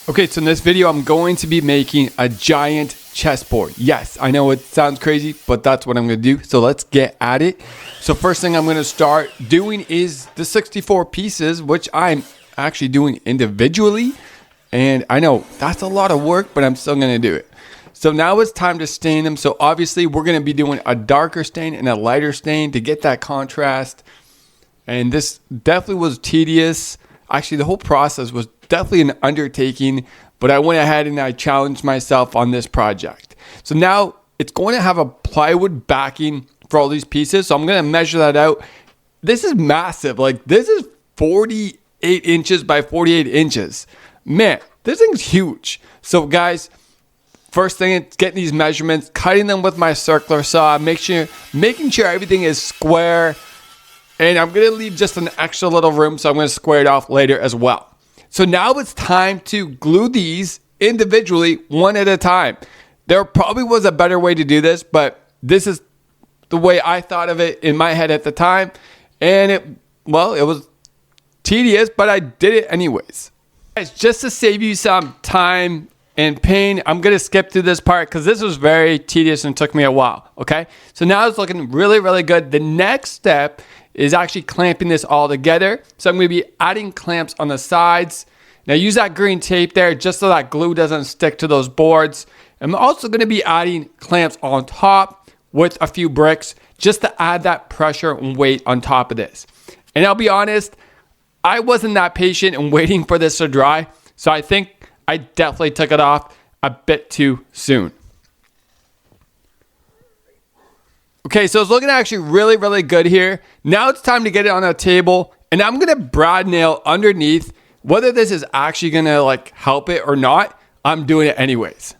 Okay, so in this video, I'm going to be making a giant chessboard. Yes, I know it sounds crazy, but that's what I'm going to do. So let's get at it. So first thing I'm going to start doing is the 64 pieces, which I'm actually doing individually. And I know that's a lot of work, but I'm still going to do it. So now it's time to stain them. So obviously we're going to be doing a darker stain and a lighter stain to get that contrast. And this definitely was tedious. Actually, the whole process was definitely an undertaking, but I went ahead and I challenged myself on this project. So now it's going to have a plywood backing for all these pieces. So I'm going to measure that out. This is massive. Like, this is 48 inches by 48 inches. Man, this thing's huge. So guys, first thing is getting these measurements, cutting them with my circular saw, making sure everything is square. And I'm going to leave just an extra little room, so I'm going to square it off later as well. So now it's time to glue these individually, one at a time. There probably was a better way to do this, but this is the way I thought of it in my head at the time. And it was tedious, but I did it anyways. Guys, just to save you some time and pain, I'm going to skip through this part because this was very tedious and took me a while, okay? So now it's looking really, really good. The next step is actually clamping this all together. So I'm going to be adding clamps on the sides. Now use that green tape there just so that glue doesn't stick to those boards. I'm also going to be adding clamps on top with a few bricks just to add that pressure and weight on top of this. And I'll be honest, I wasn't that patient in waiting for this to dry. So I think I definitely took it off a bit too soon. Okay, so it's looking actually really, really good here. Now it's time to get it on a table, and I'm gonna brad nail underneath. Whether this is actually gonna help it or not, I'm doing it anyways.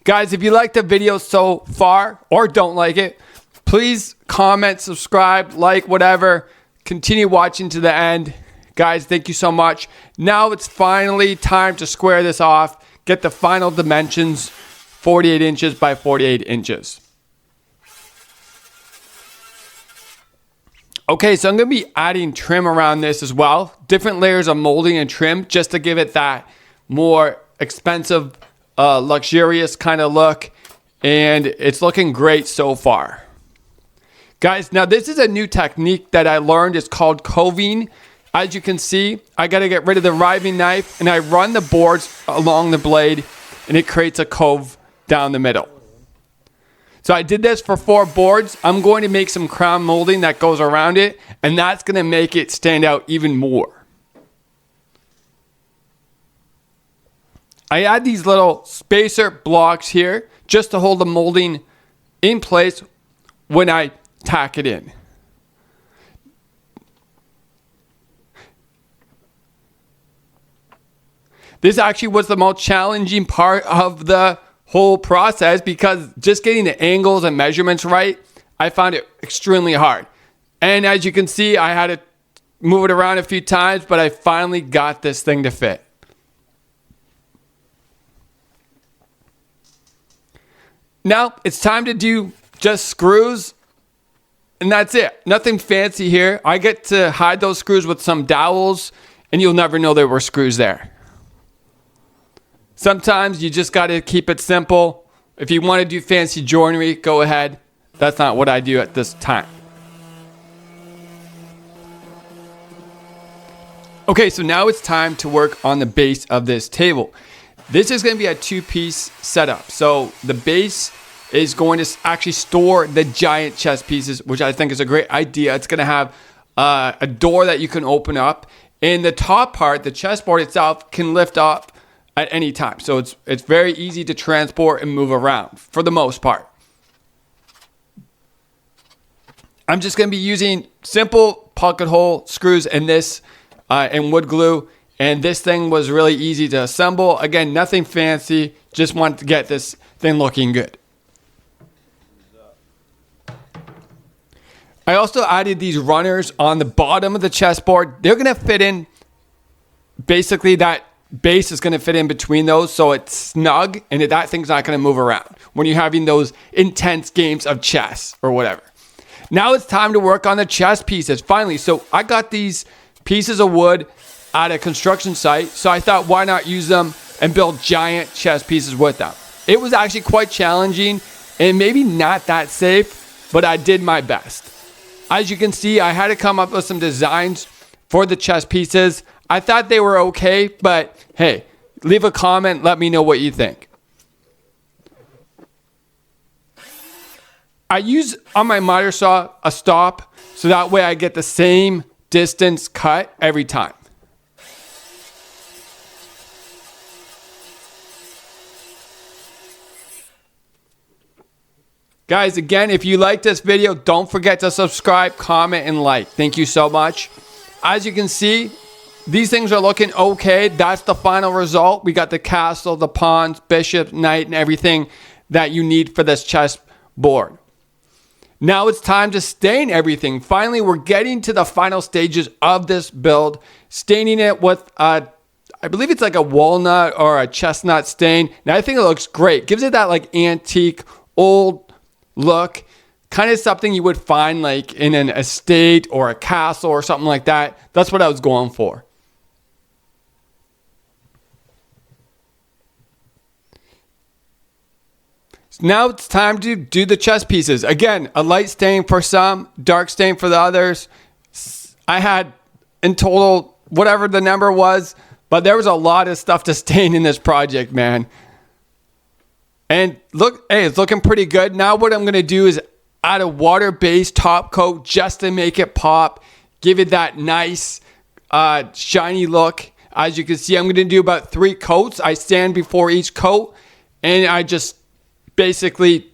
Guys, if you like the video so far or don't like it, please comment, subscribe, like, whatever. Continue watching to the end. Guys, thank you so much. Now it's finally time to square this off, get the final dimensions, 48 inches by 48 inches. Okay, so I'm going to be adding trim around this as well. Different layers of molding and trim just to give it that more expensive, luxurious kind of look. And it's looking great so far. Guys, now this is a new technique that I learned. It's called coving. As you can see, I got to get rid of the riving knife and I run the boards along the blade and it creates a cove down the middle. So I did this for 4 boards. I'm going to make some crown molding that goes around it, and that's going to make it stand out even more. I add these little spacer blocks here just to hold the molding in place when I tack it in. This actually was the most challenging part of the whole process because just getting the angles and measurements right, I found it extremely hard. And as you can see, I had to move it around a few times, but I finally got this thing to fit. Now it's time to do just screws, and that's it. Nothing fancy here. I get to hide those screws with some dowels, and you'll never know there were screws there. Sometimes you just got to keep it simple. If you want to do fancy joinery, go ahead. That's not what I do at this time. Okay, so now it's time to work on the base of this table. This is going to be a 2-piece setup. So the base is going to actually store the giant chess pieces, which I think is a great idea. It's going to have a door that you can open up. And the top part, the chessboard itself, can lift up at any time. So it's very easy to transport and move around for the most part. I'm just going to be using simple pocket hole screws in this and wood glue. And this thing was really easy to assemble. Again, nothing fancy. Just wanted to get this thing looking good. I also added these runners on the bottom of the chessboard. They're going to fit in basically that base is going to fit in between those so it's snug and that thing's not going to move around when you're having those intense games of chess or whatever. Now it's time to work on the chess pieces finally. So I got these pieces of wood at a construction site. So I thought, why not use them and build giant chess pieces with them? It was actually quite challenging and maybe not that safe, but I did my best. As you can see, I had to come up with some designs for the chess pieces. I thought they were okay, but hey, leave a comment, let me know what you think. I use on my miter saw a stop, so that way I get the same distance cut every time. Guys, again, if you like this video, don't forget to subscribe, comment, and like. Thank you so much. As you can see, these things are looking okay. That's the final result. We got the castle, the pawns, bishop, knight, and everything that you need for this chess board. Now it's time to stain everything. Finally, we're getting to the final stages of this build. Staining it with, I believe it's like a walnut or a chestnut stain. Now I think it looks great. Gives it that like antique, old look. Kind of something you would find like in an estate or a castle or something like that. That's what I was going for. Now it's time to do the chess pieces. Again, a light stain for some, dark stain for the others. I had in total, whatever the number was, but there was a lot of stuff to stain in this project, man. And look, hey, it's looking pretty good. Now what I'm going to do is add a water-based top coat just to make it pop. Give it that nice, shiny look. As you can see, I'm going to do about 3 coats. I sand before each coat, and I just basically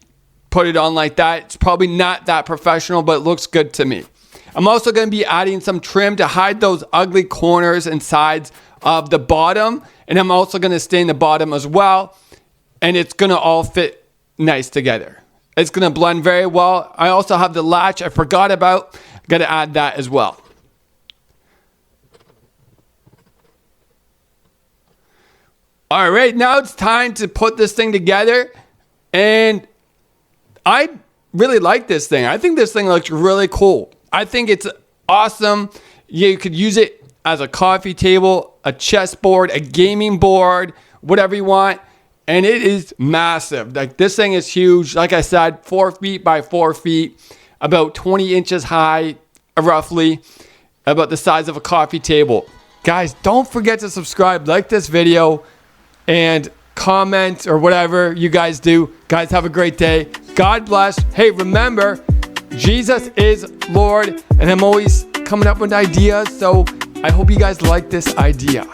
put it on like that. It's probably not that professional, but it looks good to me. I'm also going to be adding some trim to hide those ugly corners and sides of the bottom. And I'm also going to stain the bottom as well. And it's going to all fit nice together. It's going to blend very well. I also have the latch I forgot about. Got to add that as well. All right, now it's time to put this thing together. And I really like this thing. I think this thing looks really cool. I think it's awesome. You could use it as a coffee table, a chessboard, a gaming board, whatever you want. And it is massive. Like this thing is huge. Like I said, 4 feet by 4 feet, about 20 inches high, roughly, about the size of a coffee table. Guys, don't forget to subscribe, like this video, and comment or whatever you guys do. Guys, have a great day. God bless. Hey, remember, Jesus is Lord, and I'm always coming up with ideas. So I hope you guys like this idea.